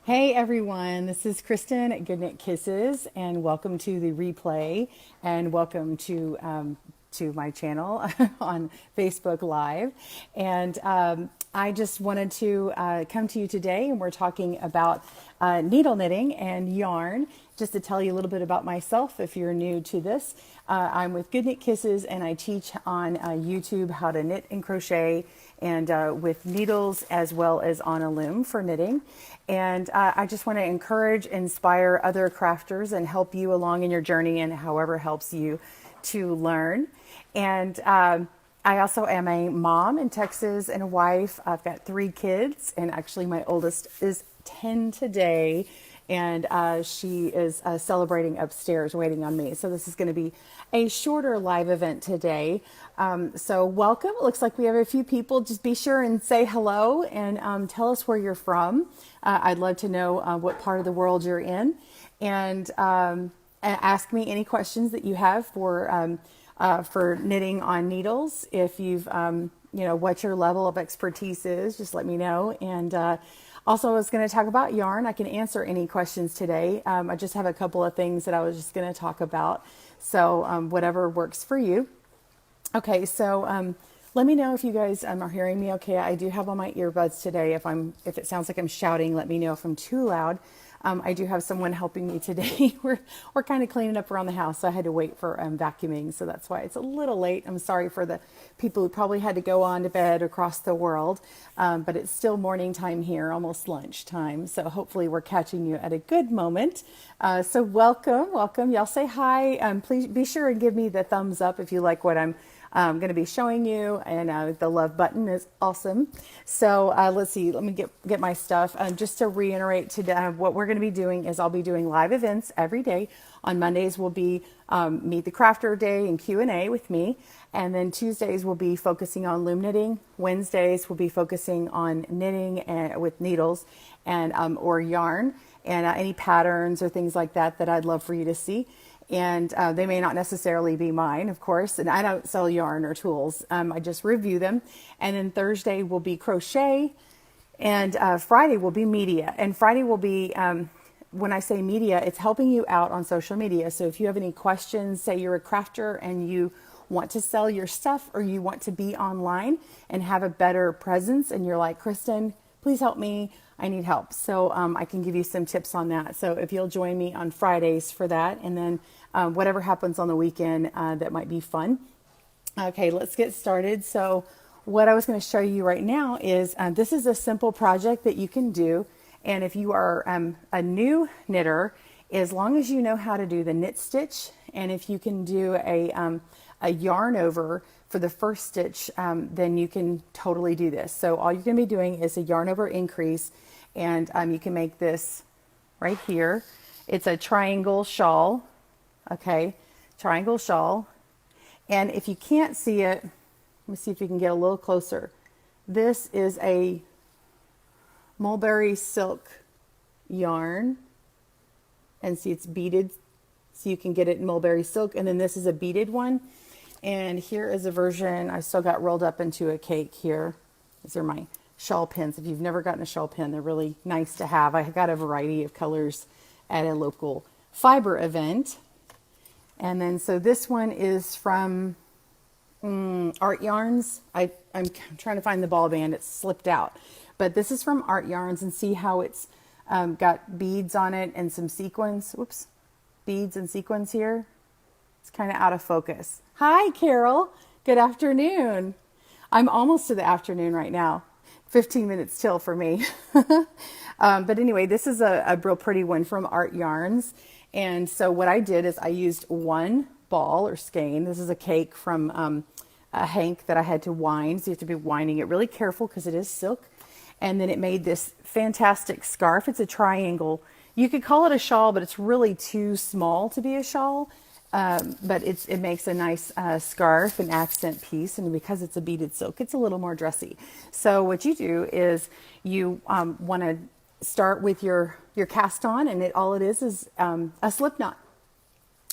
Hey everyone, this is Kristen at Goodnight Kisses, and welcome to the replay, and welcome to my channel on Facebook Live. And I just wanted to come to you today, and we're talking about needle knitting and yarn. Just to tell you a little bit about myself, if you're new to this, I'm with Goodnight Kisses, and I teach on YouTube how to knit and crochet, and with needles as well as on a loom for knitting. And I just want to encourage, inspire other crafters and help you along in your journey and however helps you to learn. And I also am a mom in Texas and a wife. I've got 3 kids, and actually my oldest is 10 today. And she is celebrating upstairs waiting on me. So this is going to be a shorter live event today. So welcome. It looks like we have a few people. Just be sure and say hello and tell us where you're from. I'd love to know what part of the world you're in. And ask me any questions that you have for knitting on needles. If you've, what your level of expertise is, just let me know. And also, I was going to talk about yarn. I can answer any questions today. I just have a couple of things that I was just going to talk about. So whatever works for you. Okay, so let me know if you guys are hearing me okay. I do have on my earbuds today. If it sounds like I'm shouting, let me know if I'm too loud. I do have someone helping me today. We're kind of cleaning up around the house, so I had to wait for vacuuming, so that's why it's a little late. I'm sorry for the people who probably had to go on to bed across the world, but it's still morning time here, almost lunchtime, so hopefully we're catching you at a good moment. So welcome. Y'all say hi. Please be sure and give me the thumbs up if you like what I'm going to be showing you, and the love button is awesome. So let's see, let me get my stuff. Just to reiterate today, what we're going to be doing is I'll be doing live events every day. On Mondays will be Meet the Crafter Day and Q&A with me, and then Tuesdays will be focusing on loom knitting. Wednesdays will be focusing on knitting and with needles and or yarn, and any patterns or things like that I'd love for you to see. And they may not necessarily be mine, of course, and I don't sell yarn or tools. I just review them. And then Thursday will be crochet, and Friday will be media. And Friday will be, when I say media, it's helping you out on social media. So if you have any questions, say you're a crafter and you want to sell your stuff, or you want to be online and have a better presence, and you're like, Kristen, please help me. I need help. So I can give you some tips on that. So if you'll join me on Fridays for that, and then whatever happens on the weekend that might be fun. Okay, let's get started. So what I was going to show you right now is this is a simple project that you can do. And if you are a new knitter, as long as you know how to do the knit stitch, and if you can do a yarn over for the first stitch, then you can totally do this. So all you're going to be doing is a yarn over increase, and you can make this right here. It's a triangle shawl, okay, triangle shawl. And if you can't see it, let me see if you can get a little closer. This is a mulberry silk yarn, and see it's beaded, so you can get it in mulberry silk. And then this is a beaded one. And here is a version I still got rolled up into a cake here. These are my shawl pins. If you've never gotten a shawl pin, they're really nice to have. I got a variety of colors at a local fiber event. And then so this one is from Art Yarns. I'm trying to find the ball band. It's slipped out. But this is from Art Yarns, and see how it's got beads on it and some sequins. Whoops. Beads and sequins here. It's kind of out of focus. Hi, Carol. Good afternoon. I'm almost to the afternoon right now. 15 minutes till for me. But anyway, this is a real pretty one from Art Yarns. And so what I did is I used one ball or skein. This is a cake from a hank that I had to wind. So you have to be winding it really careful because it is silk. And then it made this fantastic scarf. It's a triangle. You could call it a shawl, but it's really too small to be a shawl. But it makes a nice scarf, an accent piece, and because it's a beaded silk, it's a little more dressy. So what you do is you want to start with your cast on, and all it is a slip knot.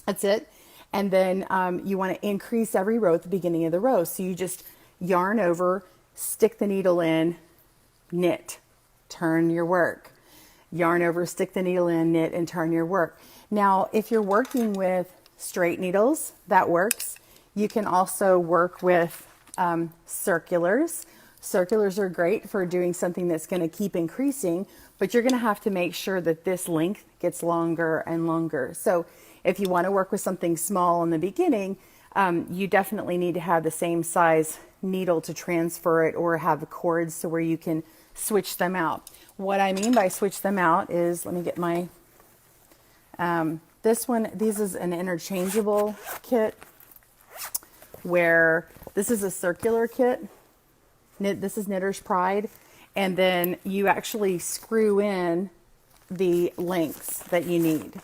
That's it. And then you want to increase every row at the beginning of the row. So you just yarn over, stick the needle in, knit, turn your work. yarn over, stick the needle in, knit, and turn your work. Now, if you're working with straight needles, that works. You can also work with circulars. Circulars are great for doing something that's going to keep increasing, but you're going to have to make sure that this length gets longer and longer. So if you want to work with something small in the beginning, you definitely need to have the same size needle to transfer it, or have the cords so where you can switch them out. What I mean by switch them out is, let me get my, this is an interchangeable kit, where this is a circular kit. This is Knitter's Pride. And then you actually screw in the lengths that you need.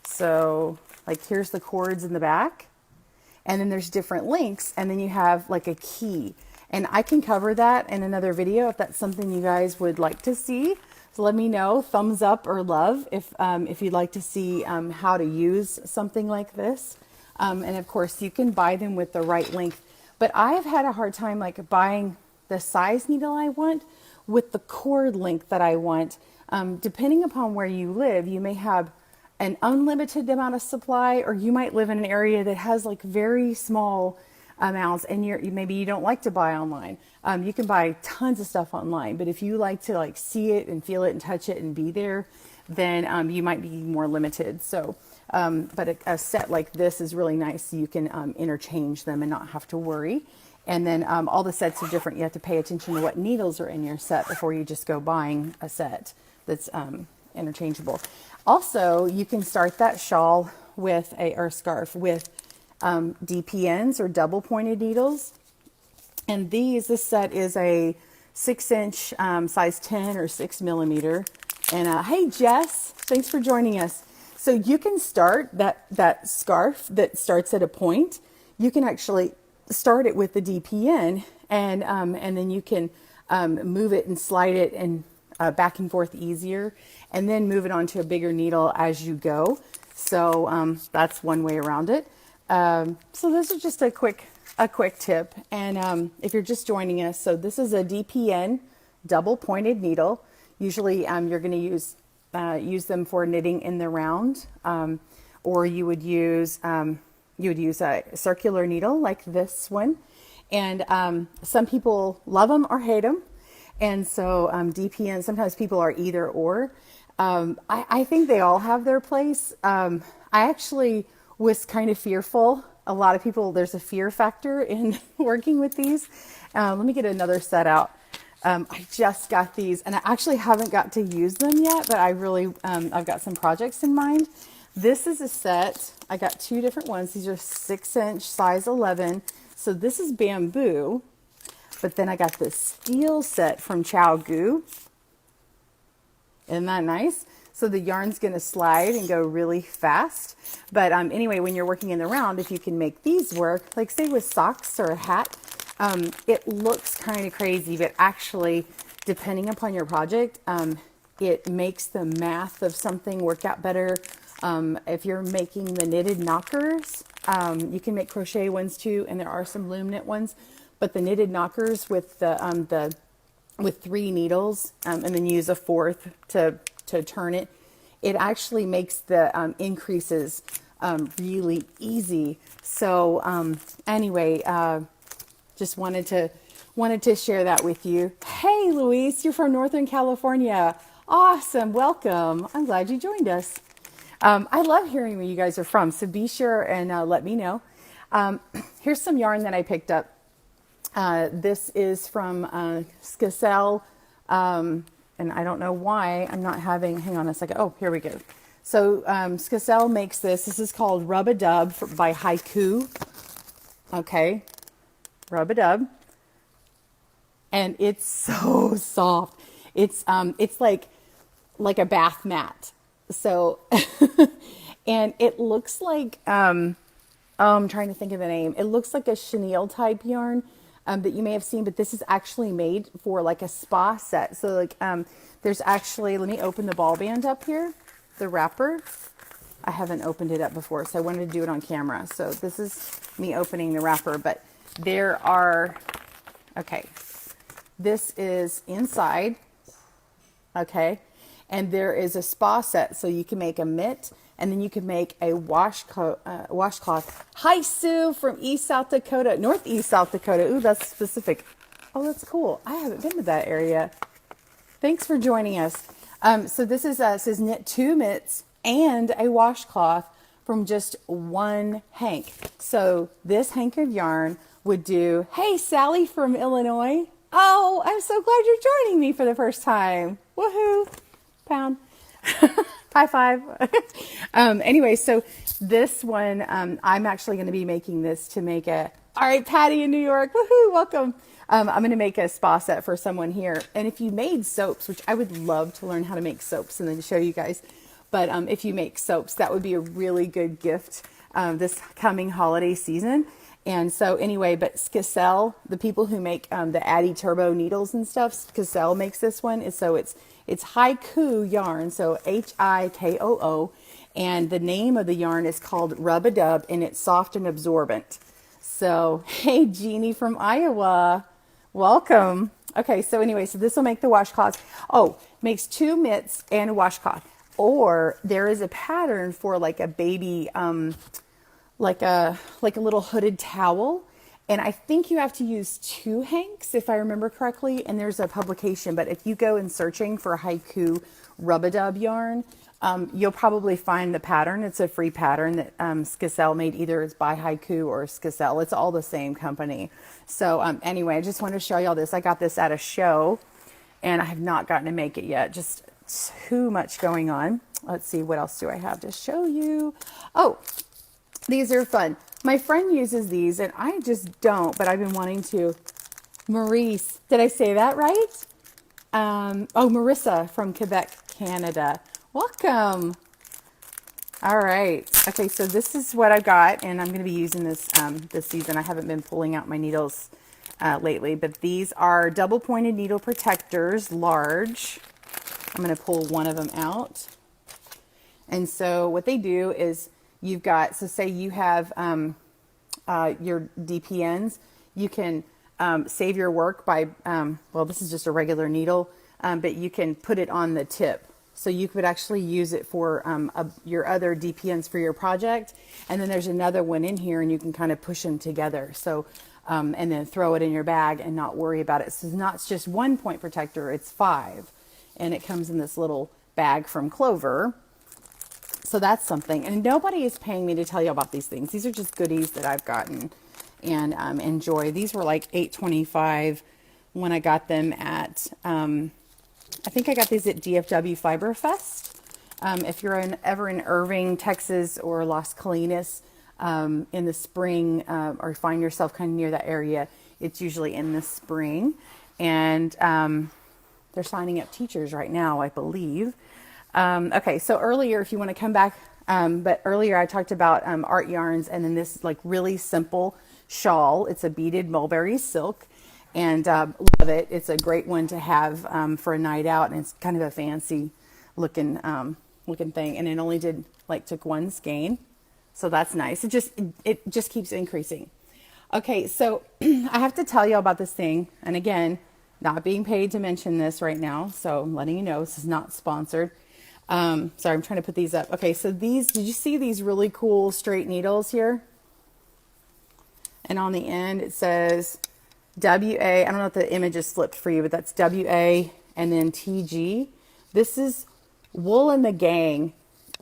So like here's the cords in the back, and then there's different lengths, and then you have like a key. And I can cover that in another video if that's something you guys would like to see. So let me know, thumbs up or love, if you'd like to see how to use something like this. And of course you can buy them with the right length. But I've had a hard time like buying the size needle I want with the cord length that I want. Depending upon where you live, you may have an unlimited amount of supply, or you might live in an area that has like very small amounts, and maybe you don't like to buy online. You can buy tons of stuff online, but if you like to like see it and feel it and touch it and be there, then you might be more limited. So, but a set like this is really nice. So you can interchange them and not have to worry. And then all the sets are different. You have to pay attention to what needles are in your set before you just go buying a set that's interchangeable. Also, you can start that shawl with or scarf with DPNs, or double pointed needles. And this set is a 6-inch, size 10 or 6 millimeter. And hey Jess, thanks for joining us. So you can start that scarf that starts at a point. You can actually start it with the DPN, and then you can move it and slide it and back and forth easier, and then move it onto a bigger needle as you go. So that's one way around it. So this is just a quick tip. And if you're just joining us, so this is a DPN double pointed needle. Usually you're going to use them for knitting in the round, or you would use a circular needle like this one. And some people love them or hate them. And so DPN, sometimes people are either or. I think they all have their place. I actually was kind of fearful. A lot of people, there's a fear factor in working with these. Let me get another set out. I just got these, and I actually haven't got to use them yet, but I really, I've got some projects in mind. This is a set. I got two different ones. These are 6-inch, size 11. So this is bamboo, but then I got this steel set from Chow. Isn't that nice? So the yarn's going to slide and go really fast. But anyway, when you're working in the round, if you can make these work, like say with socks or a hat, it looks kind of crazy, but actually, depending upon your project, it makes the math of something work out better. If you're making the knitted knockers, you can make crochet ones too, and there are some loom knit ones. But the knitted knockers with with 3 needles, and then use a 4th to turn it, it actually makes the increases really easy. So anyway, just wanted to share that with you. Hey Luis, you're from Northern California. Awesome, welcome. I'm glad you joined us. I love hearing where you guys are from, so be sure and let me know. Here's some yarn that I picked up. This is from Skacel, and I don't know why I'm not having, hang on a second. Oh, here we go. So Skacel makes this. This is called Rub-a-Dub by Haiku. Okay, Rub-a-Dub. And it's so soft. It's like a bath mat. So, and it looks like, oh, I'm trying to think of the name. It looks like a chenille type yarn that you may have seen, but this is actually made for like a spa set. So like, there's actually, let me open the ball band up here, the wrapper. I haven't opened it up before, so I wanted to do it on camera. So this is me opening the wrapper, but there are, okay, this is inside, okay, And there is a spa set, so you can make a mitt, and then you can make a washcloth. Hi, Sue from Northeast South Dakota. Ooh, that's specific. Oh, that's cool. I haven't been to that area. Thanks for joining us. So this is says knit 2 mitts and a washcloth from just one hank. So this hank of yarn would do. Hey, Sally from Illinois. Oh, I'm so glad you're joining me for the first time. Woohoo! Pound. High five. Anyway, so this one, I'm actually going to be making this to make all right, Patty in New York. Woohoo! Welcome. I'm going to make a spa set for someone here. And if you made soaps, which I would love to learn how to make soaps and then show you guys. But if you make soaps, that would be a really good gift this coming holiday season. And so anyway, but Skicel, the people who make the Addy Turbo needles and stuff, Skicel makes this one. So it's haiku yarn, so HIKOO. And the name of the yarn is called Rub-a-Dub, and it's soft and absorbent. So, hey, Jeannie from Iowa, welcome. Okay, so anyway, so this will make the washcloth. Oh, makes 2 mitts and a washcloth. Or there is a pattern for like a baby, like a little hooded towel. And I think you have to use 2 hanks, if I remember correctly. And there's a publication, but if you go in searching for haiku Rub-a-Dub yarn, you'll probably find the pattern. It's a free pattern that Skicel made. Either it's by Haiku or Skicel. It's all the same company. So anyway, I just wanted to show y'all this. I got this at a show, and I have not gotten to make it yet. Just too much going on. Let's see, what else do I have to show you? Oh, these are fun. My friend uses these, and I just don't, but I've been wanting to. Maurice, did I say that right? Oh, Marissa from Quebec, Canada. Welcome. All right. Okay, so this is what I've got, and I'm going to be using this this season. I haven't been pulling out my needles lately, but these are double pointed needle protectors, large. I'm going to pull one of them out. And so what they do is you've got, so say you have your DPNs, you can save your work by, well, this is just a regular needle, but you can put it on the tip. So you could actually use it for your other DPNs for your project. And then there's another one in here, and you can kind of push them together. So, and then throw it in your bag and not worry about it. So it's not just 1 point protector, it's 5. And it comes in this little bag from Clover. So that's something. And nobody is paying me to tell you about these things. These are just goodies that I've gotten and enjoy. These were like $8.25 when I got them at, I think I got these at DFW Fiber Fest. If you're ever in Irving, Texas, or Las Colinas in the spring, or find yourself kind of near that area, it's usually in the spring. And they're signing up teachers right now, I believe. Okay, so earlier, if you want to come back, but earlier I talked about art yarns, and then this like really simple shawl. It's a beaded mulberry silk, and love it. It's a great one to have for a night out, and it's kind of a fancy looking thing. And it only took 1 skein, so that's nice. It just keeps increasing. Okay, so I have to tell you about this thing, and again, not being paid to mention this right now, so I'm letting you know this is not sponsored. Sorry, I'm trying to put these up. Okay, so did you see these really cool straight needles here? And on the end it says WA. I don't know if the image is flipped for you, but that's WA and then TG. This is Wool and the Gang.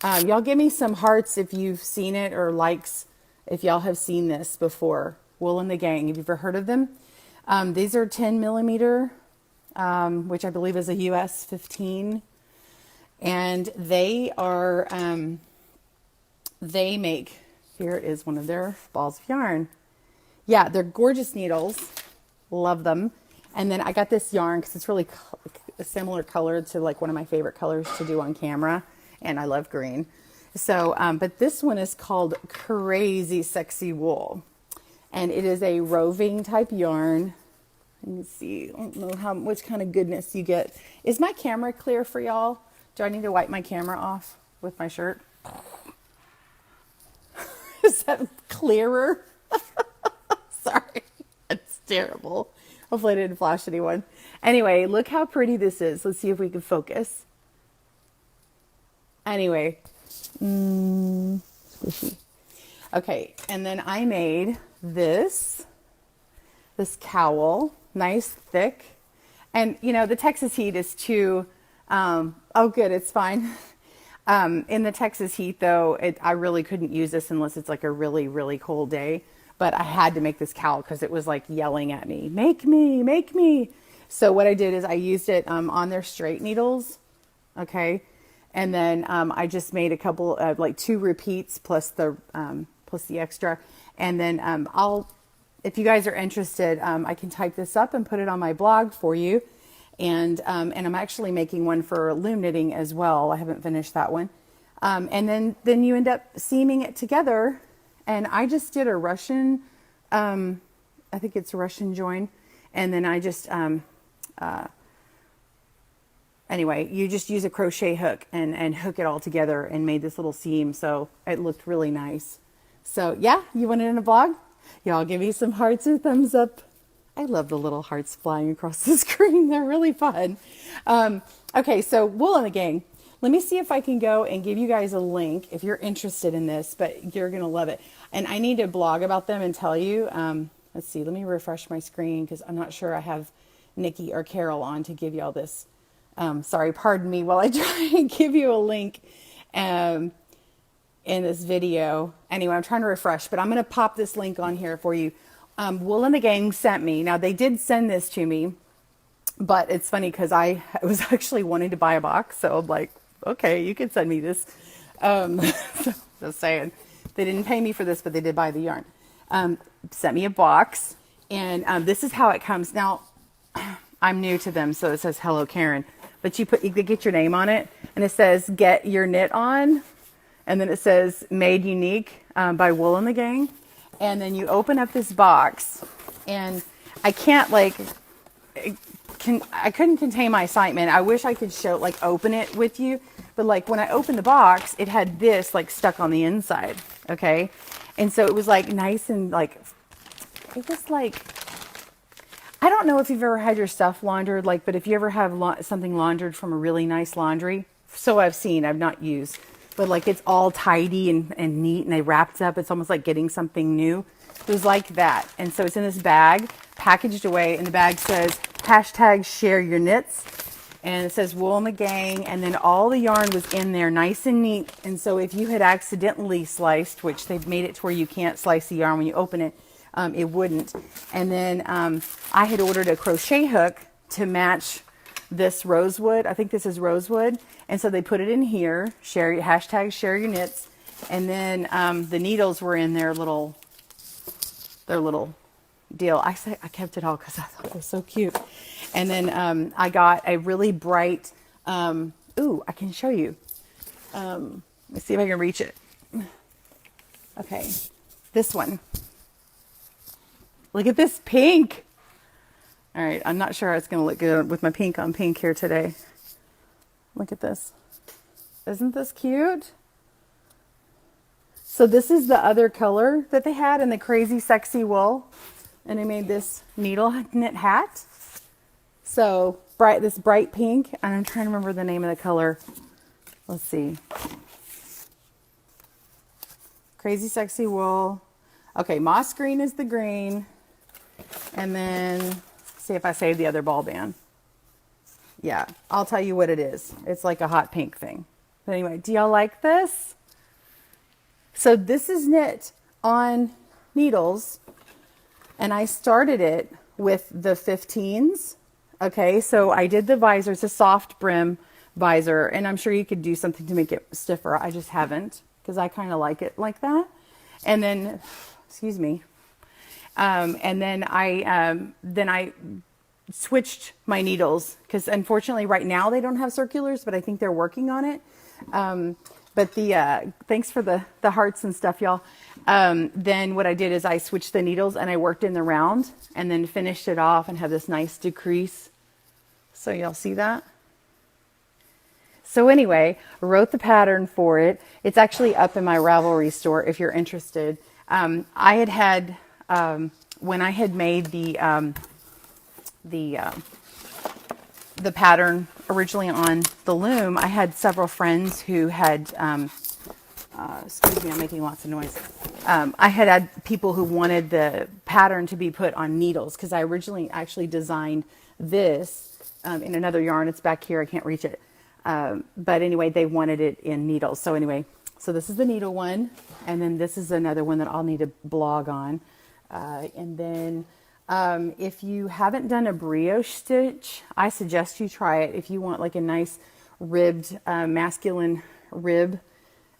Y'all give me some hearts if you've seen it, or likes if y'all have seen this before. Wool and the Gang. Have you ever heard of them? These are 10 millimeter, which I believe is a US 15. And they are, they make, here is one of their balls of yarn. Yeah, they're gorgeous needles. Love them. And then I got this yarn because it's really a similar color to like one of my favorite colors to do on camera. And I love green. So, but this one is called Crazy Sexy Wool. And it is a roving type yarn. Let me see. I don't know which kind of goodness you get. Is my camera clear for y'all? Do I need to wipe my camera off with my shirt? Is that clearer? Sorry, that's terrible. Hopefully I didn't flash anyone. Anyway, look how pretty this is. Let's see if we can focus. Anyway, squishy. Okay, and then I made this cowl, nice, thick. And, you know, the Texas heat is too, oh, good, it's fine. In the Texas heat, though, I really couldn't use this unless it's like a really, really cold day. But I had to make this cowl because it was like yelling at me, make me, make me. So what I did is I used it on their straight needles, okay? And then I just made a couple of, like 2 repeats plus the extra. And then if you guys are interested, I can type this up and put it on my blog for you. And I'm actually making one for loom knitting as well. I haven't finished that one. And then you end up seaming it together. And I just did a Russian, I think it's a Russian join. And then I just, anyway, you just use a crochet hook and hook it all together and made this little seam. So it looked really nice. So yeah, you want it in a blog? Y'all give me some hearts or thumbs up. I love the little hearts flying across the screen. They're really fun. Okay, so Wool and the Gang. Let me see if I can go and give you guys a link if you're interested in this, but you're going to love it. And I need to blog about them and tell you. Let's see, let me refresh my screen because I'm not sure I have Nikki or Carol on to give you all this. Sorry, pardon me while I try and give you a link in this video. Anyway, I'm trying to refresh, but I'm going to pop this link on here for you. Wool and the Gang sent me. Now, they did send this to me, but it's funny because I was actually wanting to buy a box. So I'm like, okay, you can send me this. So just saying. They didn't pay me for this, but they did buy the yarn. Sent me a box, and this is how it comes. Now, I'm new to them, so it says, hello, Karen. But you get your name on it, and it says, get your knit on. And then it says, made unique by Wool and the Gang. And then you open up this box, and I can't I couldn't contain my excitement. I wish I could open it with you. But like when I opened the box, it had this like stuck on the inside. Okay. And so it was like nice and like, it was like, I don't know if you've ever had your stuff laundered, but if you ever have something laundered from a really nice laundry, so I've seen, I've not used, but like it's all tidy and neat and they wrapped up. It's almost like getting something new. It was like that. And so it's in this bag, packaged away, and the bag says, #share your knits. And it says Wool and the Gang, and then all the yarn was in there nice and neat. And so if you had accidentally sliced, which they've made it to where you can't slice the yarn when you open it, it wouldn't. And then I had ordered a crochet hook to match this rosewood. I think this is rosewood. And so they put it in here, share your knits. And then the needles were in their little deal. I kept it all because I thought it was so cute. And then I got a really bright, I can show you. Let's see if I can reach it. Okay, this one. Look at this pink. All right, I'm not sure how it's going to look good with my pink on pink here today. Look at this. Isn't this cute? So this is the other color that they had in the Crazy Sexy Wool. And I made this needle knit hat. So this bright pink, and I'm trying to remember the name of the color. Let's see. Crazy Sexy Wool. Okay, moss green is the green. And then, see if I save the other ball band. Yeah, I'll tell you what it is. It's like a hot pink thing. But anyway, do y'all like this? So this is knit on needles. And I started it with the 15s. Okay, so I did the visor. It's a soft brim visor. And I'm sure you could do something to make it stiffer. I just haven't because I kind of like it like that. And then, excuse me. And then I switched my needles because unfortunately right now they don't have circulars, but I think they're working on it. But thanks for the hearts and stuff, y'all. Then what I did is I switched the needles and I worked in the round and then finished it off and have this nice decrease. So y'all see that? So anyway, I wrote the pattern for it. It's actually up in my Ravelry store if you're interested. I had when I had made the the pattern originally on the loom, I had several friends who had, excuse me, I'm making lots of noise. I had people who wanted the pattern to be put on needles because I originally actually designed this in another yarn. It's back here. I can't reach it. But anyway, they wanted it in needles. So anyway, so this is the needle one. And then this is another one that I'll need to blog on. And then if you haven't done a brioche stitch, I suggest you try it. If you want like a nice ribbed, masculine rib,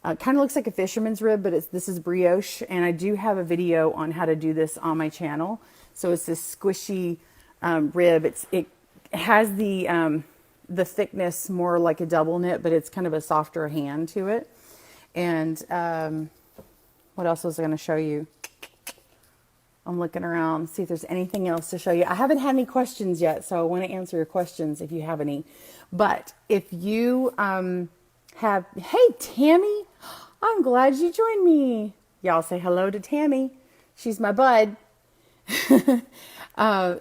kind of looks like a fisherman's rib, but this is brioche. And I do have a video on how to do this on my channel. So it's this squishy rib. It has the thickness more like a double knit, but it's kind of a softer hand to it. And what else was I going to show you? I'm looking around, see if there's anything else to show you. I haven't had any questions yet, so I want to answer your questions if you have any. But if you have, hey, Tammy, I'm glad you joined me. Y'all say hello to Tammy. She's my bud.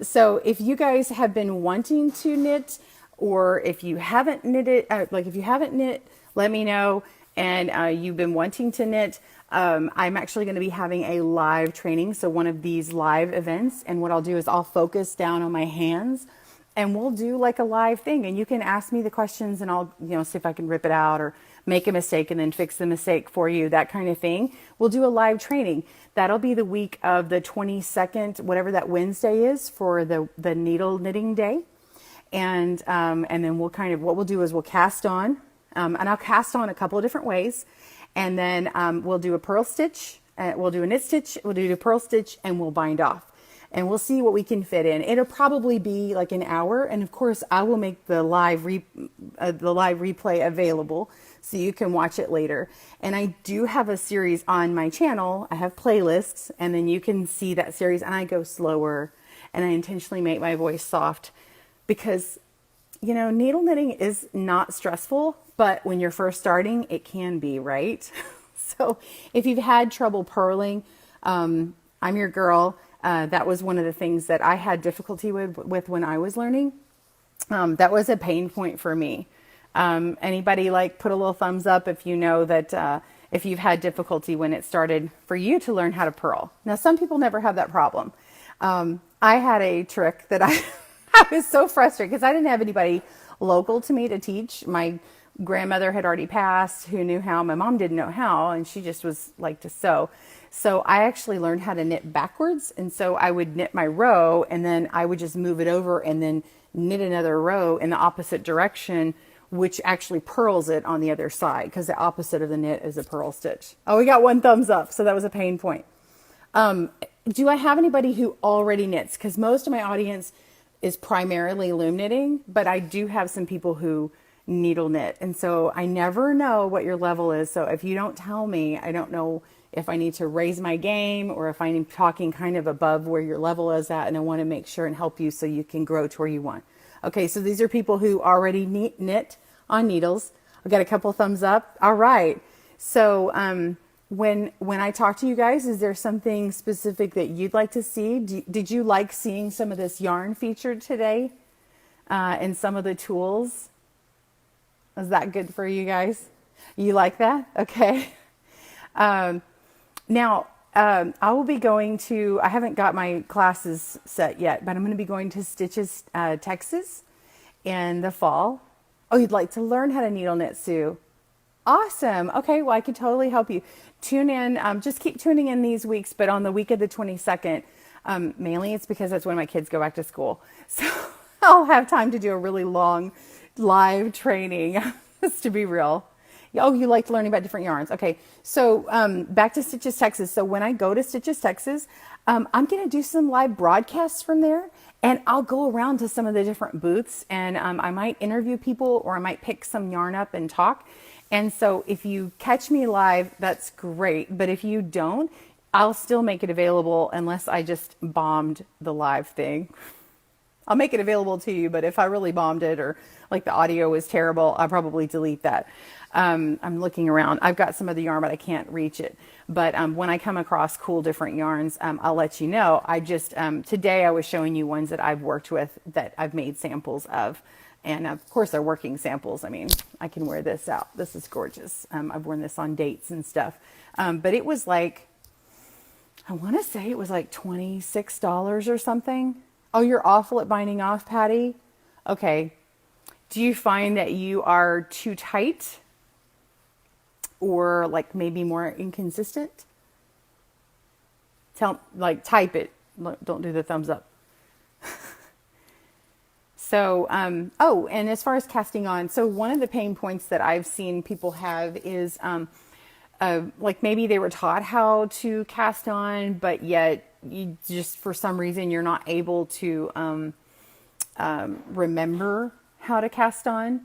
So if you guys have been wanting to knit, or if you haven't knitted, if you haven't knit, let me know. And you've been wanting to knit, I'm actually going to be having a live training. So one of these live events. And what I'll do is I'll focus down on my hands and we'll do like a live thing. And you can ask me the questions and I'll, see if I can rip it out or make a mistake and then fix the mistake for you, that kind of thing. We'll do a live training. That'll be the week of the 22nd, whatever that Wednesday is for the needle knitting day. And then we'll what we'll do is we'll cast on, and I'll cast on a couple of different ways. And then we'll do a purl stitch, we'll do a knit stitch, we'll do a purl stitch, and we'll bind off. And we'll see what we can fit in. It'll probably be like an hour. And of course, I will make the live replay available so you can watch it later. And I do have a series on my channel. I have playlists, and then you can see that series. And I go slower, and I intentionally make my voice soft because, needle knitting is not stressful, but when you're first starting, it can be, right? So if you've had trouble purling, I'm your girl. That was one of the things that I had difficulty with when I was learning. That was a pain point for me. Anybody put a little thumbs up if you know that if you've had difficulty when it started for you to learn how to purl. Now, some people never have that problem. I had a trick that I was so frustrated because I didn't have anybody local to me to teach. My grandmother had already passed who knew how. My mom didn't know how, and she just was like to sew. So I actually learned how to knit backwards. And so I would knit my row and then I would just move it over and then knit another row in the opposite direction, which actually purls it on the other side because the opposite of the knit is a purl stitch. Oh, we got one thumbs up. So that was a pain point. Do I have anybody who already knits? Because most of my audience is primarily loom knitting, but I do have some people who needle knit. And so I never know what your level is. So if you don't tell me, I don't know if I need to raise my game or if I'm talking kind of above where your level is at, and I want to make sure and help you so you can grow to where you want. Okay, so these are people who already knit on needles. I got a couple thumbs up. All right. So when I talk to you guys, is there something specific that you'd like to see? Did you like seeing some of this yarn featured today and some of the tools? Is that good for you guys? You like that? Okay. Now, I will be going to, I haven't got my classes set yet, but I'm going to be going to Stitches, Texas in the fall. Oh, you'd like to learn how to needle knit, Sue? Awesome. Okay, well, I could totally help you. Tune in, just keep tuning in these weeks, but on the week of the 22nd, mainly it's because that's when my kids go back to school. So I'll have time to do a really long live training, just to be real. Oh, you like learning about different yarns. Okay, so back to Stitches, Texas. So when I go to Stitches, Texas, I'm going to do some live broadcasts from there, and I'll go around to some of the different booths, and I might interview people, or I might pick some yarn up and talk. And so if you catch me live, that's great. But if you don't, I'll still make it available unless I just bombed the live thing. I'll make it available to you, but if I really bombed it or like the audio was terrible, I'll probably delete that. I'm looking around. I've got some of the yarn, but I can't reach it. But when I come across cool different yarns, I'll let you know. I just, today I was showing you ones that I've worked with that I've made samples of. And of course they're working samples. I mean, I can wear this out. This is gorgeous. I've worn this on dates and stuff. But it was like, I want to say it was like $26 or something. Oh, you're awful at binding off, Patty? Okay. Do you find that you are too tight or like maybe more inconsistent? Type it. Don't do the thumbs up. So, oh, and as far as casting on, so one of the pain points that I've seen people have is, like maybe they were taught how to cast on, but yet you just, for some reason, you're not able to, remember how to cast on.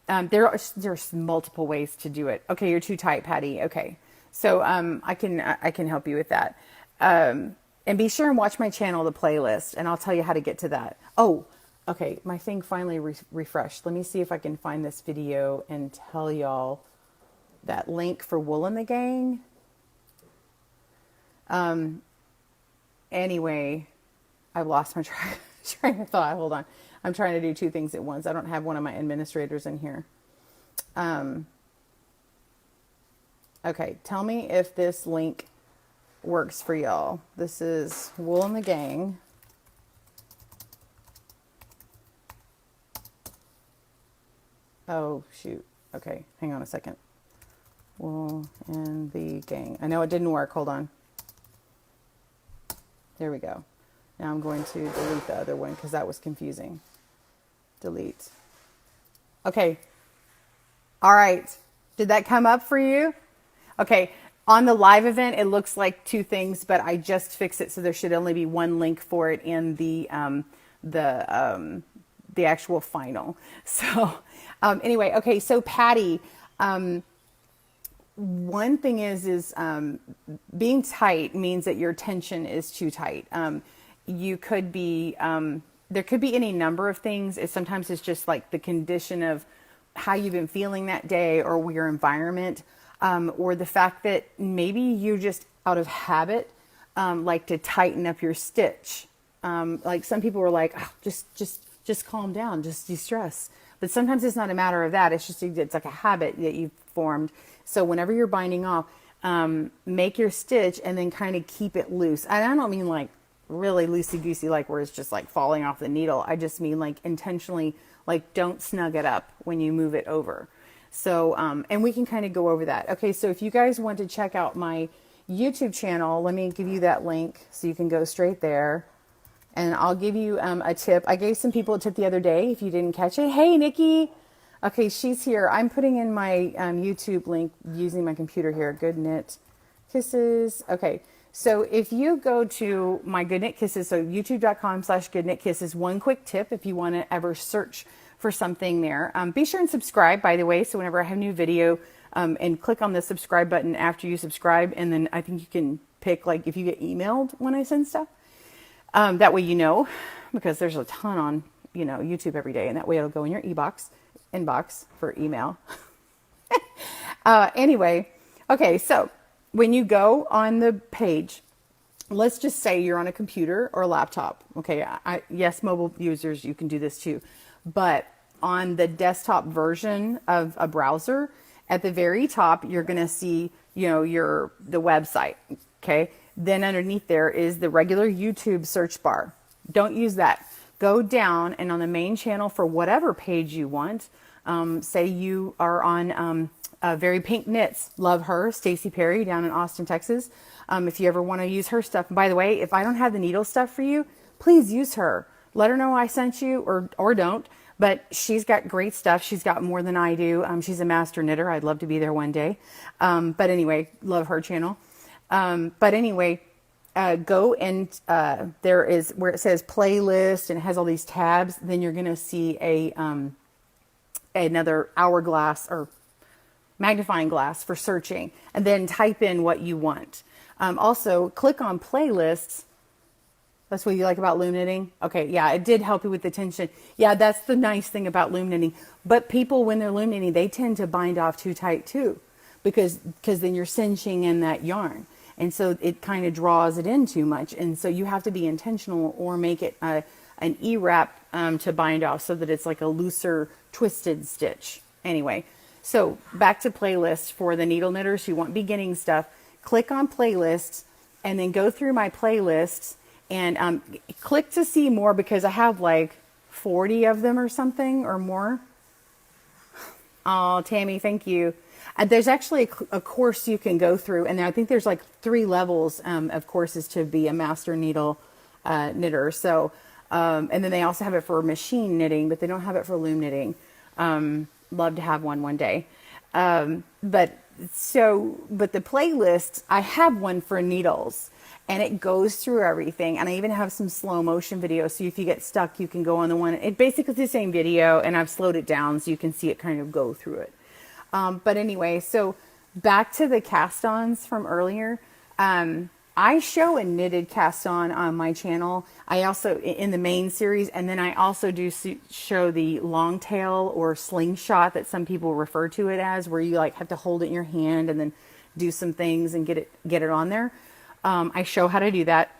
There's multiple ways to do it. Okay. You're too tight, Patty. Okay. So, I can help you with that. And be sure and watch my channel, the playlist, and I'll tell you how to get to that. Oh, okay. My thing finally refreshed. Let me see if I can find this video and tell y'all that link for Wool and the Gang. Anyway, I've lost my train of thought. Hold on. I'm trying to do two things at once. I don't have one of my administrators in here. Okay. Tell me if this link works for y'all. This is Wool and the Gang. Oh, shoot. Okay. Hang on a second. Wool and the Gang. I know it didn't work. Hold on. There we go. Now I'm going to delete the other one because that was confusing. Delete. Okay. All right. Did that come up for you? Okay. On the live event, it looks like two things, but I just fixed it. So there should only be one link for it in the actual final. So, anyway, okay. So Patty, one thing is being tight means that your tension is too tight. You could be, there could be any number of things. Sometimes it's just like the condition of how you've been feeling that day or your environment, or the fact that maybe you just out of habit, like to tighten up your stitch. Like some people were like, oh, just calm down, just de-stress. But sometimes it's not a matter of that. It's like a habit that you've formed. So whenever you're binding off, make your stitch and then kind of keep it loose. And I don't mean like really loosey-goosey, like where it's just like falling off the needle. I just mean like intentionally, like don't snug it up when you move it over. So, and we can kind of go over that. Okay. So if you guys want to check out my YouTube channel, let me give you that link so you can go straight there. And I'll give you a tip. I gave some people a tip the other day if you didn't catch it. Hey, Nikki. Okay, she's here. I'm putting in my YouTube link using my computer here. Good Knit Kisses. Okay, so if you go to my Good Knit Kisses, so youtube.com/Good Knit Kisses, one quick tip if you want to ever search for something there. Be sure and subscribe, by the way, so whenever I have a new video, and click on the subscribe button after you subscribe, and then I think you can pick, like, if you get emailed when I send stuff. That way you know, because there's a ton on, YouTube every day, and that way it'll go in your inbox for email. Anyway, okay, so when you go on the page, let's just say you're on a computer or a laptop. Okay, yes, mobile users, you can do this too. But on the desktop version of a browser, at the very top, you're going to see, the website. Okay. Then underneath there is the regular YouTube search bar. Don't use that. Go down and on the main channel for whatever page you want. Say you are on Very Pink Knits. Love her, Stacey Perry down in Austin, Texas. If you ever want to use her stuff. And by the way, if I don't have the needle stuff for you, please use her. Let her know I sent you or don't. But she's got great stuff. She's got more than I do. She's a master knitter. I'd love to be there one day. But anyway, love her channel. But anyway, go and there is where it says playlist and it has all these tabs. Then you're going to see another hourglass or magnifying glass for searching, and then type in what you want. Also click on playlists. That's what you like about loom knitting. Okay. Yeah. It did help you with the tension. Yeah. That's the nice thing about loom knitting, but people, when they're loom knitting, they tend to bind off too tight too, because then you're cinching in that yarn. And so it kind of draws it in too much. And so you have to be intentional or make it a an E-wrap to bind off so that it's like a looser twisted stitch. Anyway, so back to playlist for the needle knitters who want beginning stuff. Click on playlists and then go through my playlists and click to see more, because I have like 40 of them or something or more. Oh, Tammy, thank you. There's actually a course you can go through, and I think there's like 3 levels of courses to be a master needle knitter. So, and then they also have it for machine knitting, but they don't have it for loom knitting. Love to have one day. But the playlist, I have one for needles, and it goes through everything. And I even have some slow motion videos. So if you get stuck, you can go on the one. It basically is the same video, and I've slowed it down so you can see it kind of go through it. But anyway, so back to the cast-ons from earlier. I show a knitted cast-on my channel. I also, in the main series, and then I also do show the long tail or slingshot that some people refer to it as, where you like have to hold it in your hand and then do some things and get it on there. I show how to do that.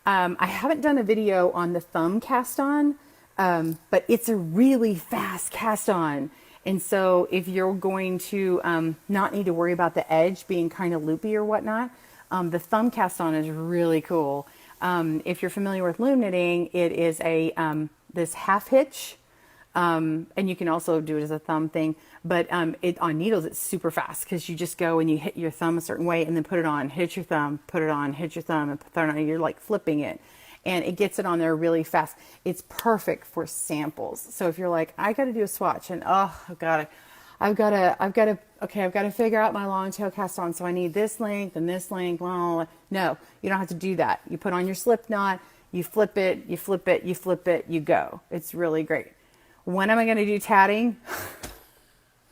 I haven't done a video on the thumb cast-on, but it's a really fast cast-on. And so if you're going to not need to worry about the edge being kind of loopy or whatnot, the thumb cast on is really cool. If you're familiar with loom knitting, it is this half hitch, and you can also do it as a thumb thing. But on needles, it's super fast, because you just go and you hit your thumb a certain way and then put it on, hit your thumb, put it on, hit your thumb, and put it on. You're like flipping it, and it gets it on there really fast. It's perfect for samples. So if you're like, I got to do a swatch, and I've got to figure out my long tail cast on. So I need this length and this length. Well, no, you don't have to do that. You put on your slip knot, you flip it, you flip it, you flip it, you go. It's really great. When am I going to do tatting?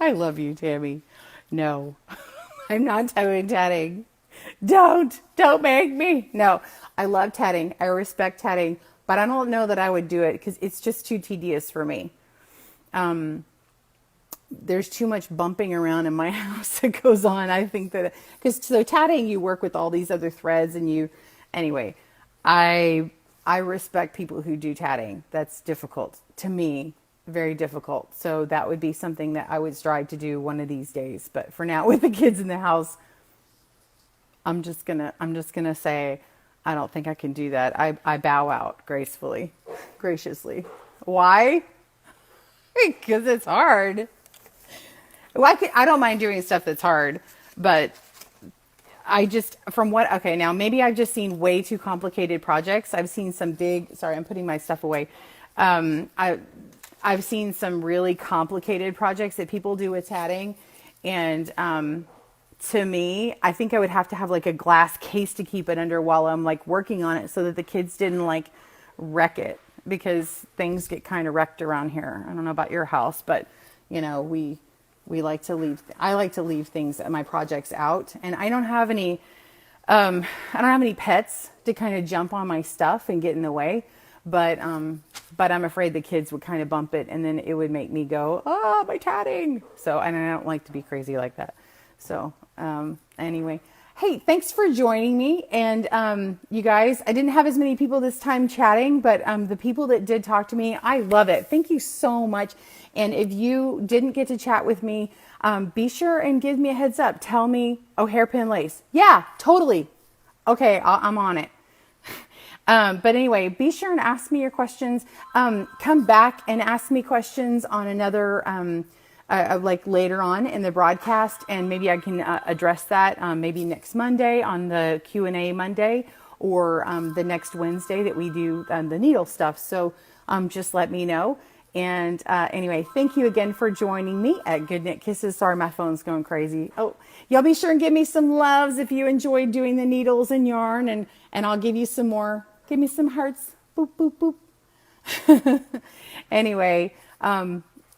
I love you, Tammy. No, I'm not doing tatting. Don't make me. No, I love tatting. I respect tatting, but I don't know that I would do it because it's just too tedious for me. There's too much bumping around in my house that goes on. I think that, because so tatting, you work with all these other threads and anyway, I respect people who do tatting. That's difficult to me, very difficult. So that would be something that I would strive to do one of these days. But for now, with the kids in the house, I'm just gonna say, I don't think I can do that. I bow out graciously. Why? Because it's hard. Well, I don't mind doing stuff that's hard, but now maybe I've just seen way too complicated projects. I've seen some sorry, I'm putting my stuff away. I've seen some really complicated projects that people do with tatting. And, to me, I think I would have to have like a glass case to keep it under while I'm like working on it, so that the kids didn't like wreck it, because things get kind of wrecked around here. I don't know about your house, but we like to leave, I like to leave things, my projects out, and I don't have any pets to kind of jump on my stuff and get in the way, but I'm afraid the kids would kind of bump it, and then it would make me go, oh, my tatting. So, and I don't like to be crazy like that. So, anyway, hey, thanks for joining me. And, you guys, I didn't have as many people this time chatting, but, the people that did talk to me, I love it. Thank you so much. And if you didn't get to chat with me, be sure and give me a heads up. Tell me, oh, hairpin lace. Yeah, totally. Okay. I'm on it. But anyway, be sure and ask me your questions. Come back and ask me questions on another, like later on in the broadcast, and maybe I can address that maybe next Monday on the Q&A Monday, or the next Wednesday that we do the needle stuff. So just let me know. And anyway, thank you again for joining me at Good Knit Kisses. Sorry, my phone's going crazy. Oh, y'all be sure and give me some loves if you enjoyed doing the needles and yarn, and I'll give you some more. Give me some hearts. Boop, boop, boop. Anyway,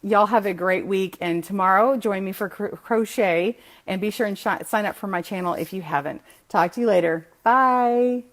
y'all have a great week, and tomorrow join me for crochet, and be sure and sign up for my channel if you haven't. Talk to you later. Bye.